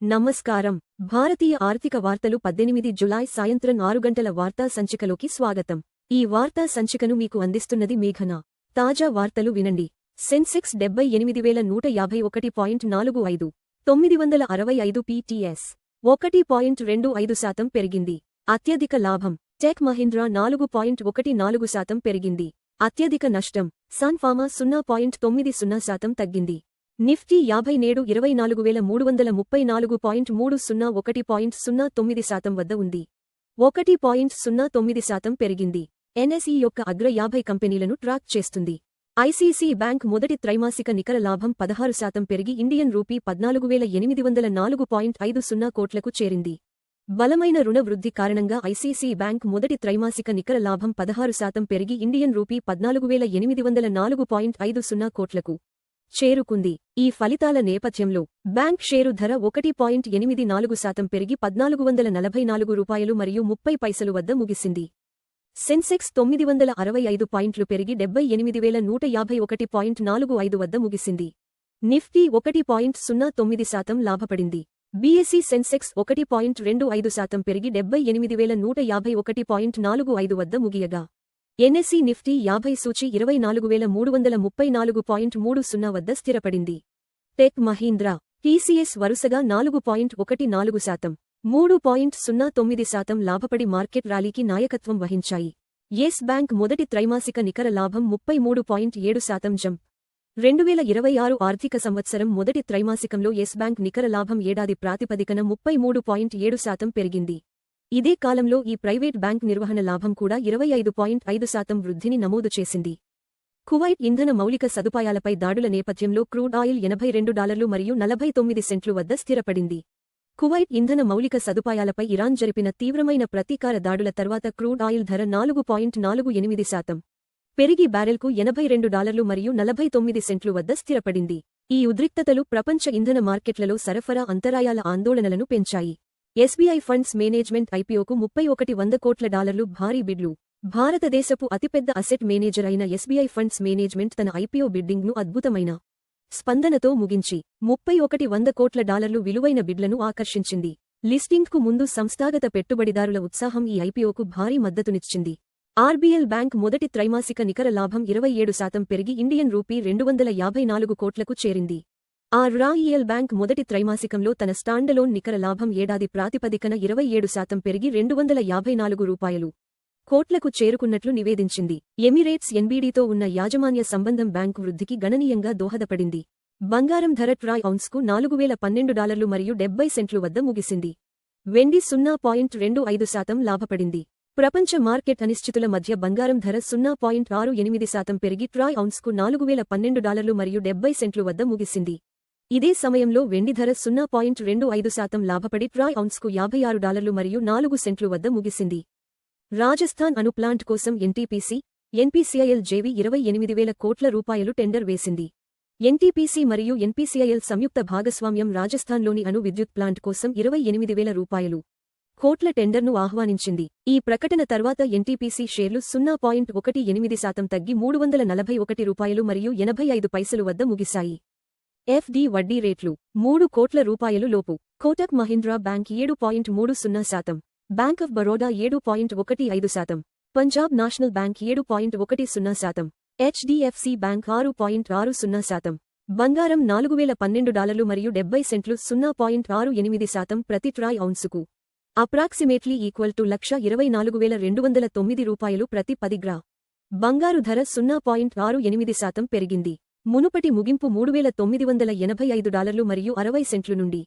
నమస్కారం. భారతీయ ఆర్థిక వార్తలు 18 జులై సాయంత్రం 6 గంటల వార్తా సంచికలోకి స్వాగతం. ఈ వార్తా సంచికను మీకు అందిస్తున్నది మేఘన. తాజా వార్తలు వినండి. సెన్సెక్స్ 78,151.45 965 pts 1.25% పెరిగింది. అత్యధిక లాభం టెక్ మహీంద్రా 4.14% పెరిగింది. అత్యధిక నష్టం సన్ ఫార్మా 0.90% తగ్గింది. నిఫ్టీ 50 నేడు 24,334.30 1.09% వద్ద ఉంది. 1.09% పెరిగింది. ఎన్ఎస్ఈ యొక్క అగ్ర 50 కంపెనీలను ట్రాక్ చేస్తుంది. ఐసీసీ బ్యాంక్ మొదటి త్రైమాసిక నికర లాభం 16% పెరిగి ఇండియన్ రూపీ 14,804.50 కోట్లకు చేరింది. బలమైన రుణ వృద్ధి కారణంగా ఐసీసీ బ్యాంక్ మొదటి త్రైమాసిక నికర లాభం 16% పెరిగి ఇండియన్ రూపీ 14,804.50 కోట్లకు చేరుకుంది. ఈ ఫలితాల నేపథ్యంలో బ్యాంక్ షేరు ధర 1.84% పెరిగి రూ. 444.30 వద్ద ముగిసింది. సెన్సెక్స్ 965 పాయింట్లు పెరిగి 78,151.45 వద్ద ముగిసింది. నిఫ్టీ 1.09% లాభపడింది. బీఎస్ఈ సెన్సెక్స్ 1.25% పెరిగి 78,151.45 వద్ద ముగియగా ఎన్ఎస్ఈ నిఫ్టీ 50 సూచీ 24,334.30 వద్ద స్థిరపడింది. టెక్ మహీంద్రా, టీసీఎస్ వరుసగా 4.14%, 3.09% లాభపడి మార్కెట్ ర్యాలీకి నాయకత్వం వహించాయి. యెస్ బ్యాంక్ మొదటి త్రైమాసిక నికర లాభం 33.7% జంప్. 2026 ఆర్థిక సంవత్సరం మొదటి త్రైమాసికంలో యెస్ బ్యాంక్ నికర లాభం ఏడాది ప్రాతిపదికన 33.7% పెరిగింది. ఇదే కాలంలో ఈ ప్రైవేట్ బ్యాంక్ నిర్వహణ లాభం కూడా 25.5% వృద్ధిని నమోదు చేసింది. కువైట్ ఇంధన మౌలిక సదుపాయాలపై దాడుల నేపథ్యంలో క్రూడ్ ఆయిల్ $82 మరియు 49 సెంట్లు వద్ద స్థిరపడింది. కువైట్ ఇంధన మౌలిక సదుపాయాలపై ఇరాన్ జరిపిన తీవ్రమైన ప్రతీకార దాడుల తర్వాత క్రూడ్ ఆయిల్ ధర 4.48% పెరిగి బ్యారెల్కు $82 మరియు 49 సెంట్లు వద్ద స్థిరపడింది. ఈ ఉద్రిక్తతలు ప్రపంచ ఇంధన మార్కెట్లలో సరఫరా అంతరాయాల ఆందోళనలను పెంచాయి. ఎస్బీఐ ఫండ్స్ మేనేజ్మెంట్ ఐపీఓకు $31,100 కోట్ల భారీ బిడ్లు. భారతదేశపు అతిపెద్ద అసెట్ మేనేజర్ అయిన ఎస్బీఐ ఫండ్స్ మేనేజ్మెంట్ తన ఐపీఓ బిడ్డింగ్ను అద్భుతమైన స్పందనతో ముగించి $31,100 కోట్ల విలువైన బిడ్లను ఆకర్షించింది. లిస్టింగ్కు ముందు సంస్థాగత పెట్టుబడిదారుల ఉత్సాహం ఈ ఐపీఓకు భారీ మద్దతునిచ్చింది. ఆర్బీఎల్ బ్యాంక్ మొదటి త్రైమాసిక నికర లాభం 27% పెరిగి ఇండియన్ రూపీ 254 కోట్లకు చేరింది. ఆర్బీఎల్ బ్యాంక్ మొదటి త్రైమాసికంలో తన స్టాండలోన్ నికర లాభం ఏడాది ప్రాతిపదికన 27% పెరిగి $254 కోట్లకు చేరుకున్నట్లు నివేదించింది. ఎమిరేట్స్ ఎన్బీడీతో ఉన్న యాజమాన్య సంబంధం బ్యాంకు వృద్ధికి గణనీయంగా దోహదపడింది. బంగారం ధర ట్రాయ్ ఔన్స్కు $4,012 మరియు 70 సెంట్లు వద్ద ముగిసింది. వెండి 0.25% లాభపడింది. ప్రపంచ మార్కెట్ అనిశ్చితుల మధ్య బంగారం ధర 0.68% పెరిగి ట్రాయ్ ఔన్స్కు $4,012 మరియు 70 సెంట్లు వద్ద ముగిసింది. ఇదే సమయంలో వెండి ధర 0.25% లాభపడి ట్రాయ్ ఔన్స్కు $56 మరియు 4 సెంట్లు వద్ద ముగిసింది. రాజస్థాన్ అణు ప్లాంట్ కోసం ఎన్టీపీసీ, ఎన్పీసీఐఎల్ జేవీ $28,000 కోట్ల టెండర్ వేసింది. ఎన్టీపీసీ మరియు ఎన్పీసీఐఎల్ సంయుక్త భాగస్వామ్యం రాజస్థాన్లోని అణు విద్యుత్ ప్లాంట్ కోసం $28,000 కోట్ల టెండర్ను ఆహ్వానించింది. ఈ ప్రకటన తర్వాత ఎన్టీపీసీ షేర్లు 0.18% తగ్గి $341 మరియు 85 వద్ద ముగిశాయి. ఎఫ్డి వడ్డీ రేట్లు 3 కోట్ల లోపు. Kotak Mahindra bank 7.30%, bank of Baroda 7.15%, Punjab national bank 7.10%, HDFC bank 6.60%. బంగారం $4,012 మరియు 70 సెంట్లు 0.68% ప్రతి ట్రాయ్ ఔన్సుకు అప్రాక్సిమేట్లీ ఈక్వల్ టు $124,209 ప్రతి 10 గ్రా. బంగారు ధర 0.68% పెరిగింది. మునుపటి ముగింపు $3,985 మరియు 60 సెంట్లు నుండి.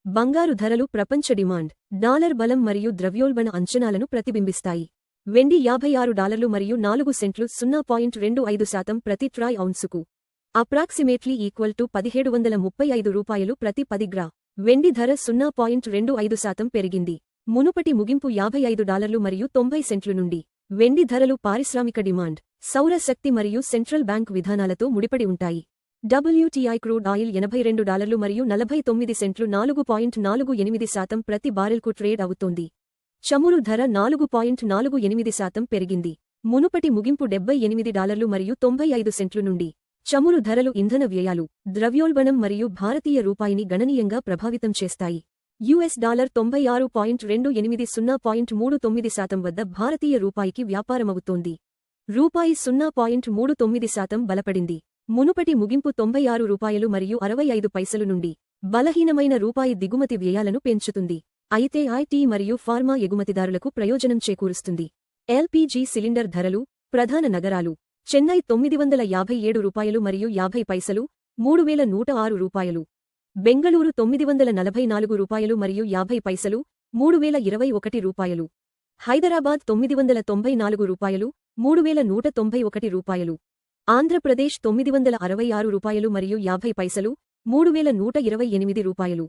బంగారు ధరలు ప్రపంచ డిమాండ్, డాలర్ బలం మరియు ద్రవ్యోల్బణ అంచనాలను ప్రతిబింబిస్తాయి. వెండి $56 మరియు 4 సెంట్లు 0.25% ప్రతి ట్రాయ్ ఔన్సుకు అప్రాక్సిమేట్లీ ఈక్వల్ టు $1,735 ప్రతి 10 గ్రా. వెండి ధర 0.25% పెరిగింది. మునుపటి ముగింపు $55 మరియు 90 సెంట్లు నుండి. వెండి ధరలు పారిశ్రామిక డిమాండ్, సౌర శక్తి మరియు సెంట్రల్ బ్యాంక్ విధానాలతో ముడిపడి ఉంటాయి. WTI క్రూడ్ ఆయిల్ $82 మరియు 49 సెంట్లు 4.48% ప్రతి బారెల్కు ట్రేడ్ అవుతోంది. చమురు ధర 4.48% పెరిగింది. మునుపటి ముగింపు $78 మరియు 95 సెంట్లు నుండి. చమురు ధరలు ఇంధన వ్యయాలు, ద్రవ్యోల్బణం మరియు భారతీయ రూపాయిని గణనీయంగా ప్రభావితం చేస్తాయి. $96.280.39 వద్ద భారతీయ రూపాయికి వ్యాపారమవుతోంది. రూపాయి 0.39% బలపడింది. మునుపటి ముగింపు $96.65 నుండి బలహీనమైన రూపాయి దిగుమతి వ్యయాలను పెంచుతుంది. అయితే ఐటీ మరియు ఫార్మా ఎగుమతిదారులకు ప్రయోజనం చేకూరుస్తుంది. ఎల్పీజీ సిలిండర్ ధరలు ప్రధాన నగరాలు చెన్నై $957 మరియు 50 పైసలు, 3106 రూపాయలు. బెంగళూరు $944 మరియు 50 పైసలు, 3021 రూపాయలు. హైదరాబాద్ $994, 3191 రూపాయలు. ఆంధ్రప్రదేశ్ $966 మరియు 50 పైసలు, 3128 రూపాయలు.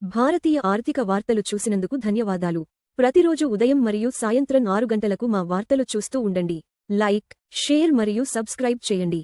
భారతీయ ఆర్థిక వార్తలు చూసినందుకు ధన్యవాదాలు. ప్రతిరోజు ఉదయం మరియు సాయంత్రం 6 గంటలకు మా వార్తలు చూస్తూ ఉండండి. లైక్, షేర్ మరియు సబ్స్క్రైబ్ చేయండి.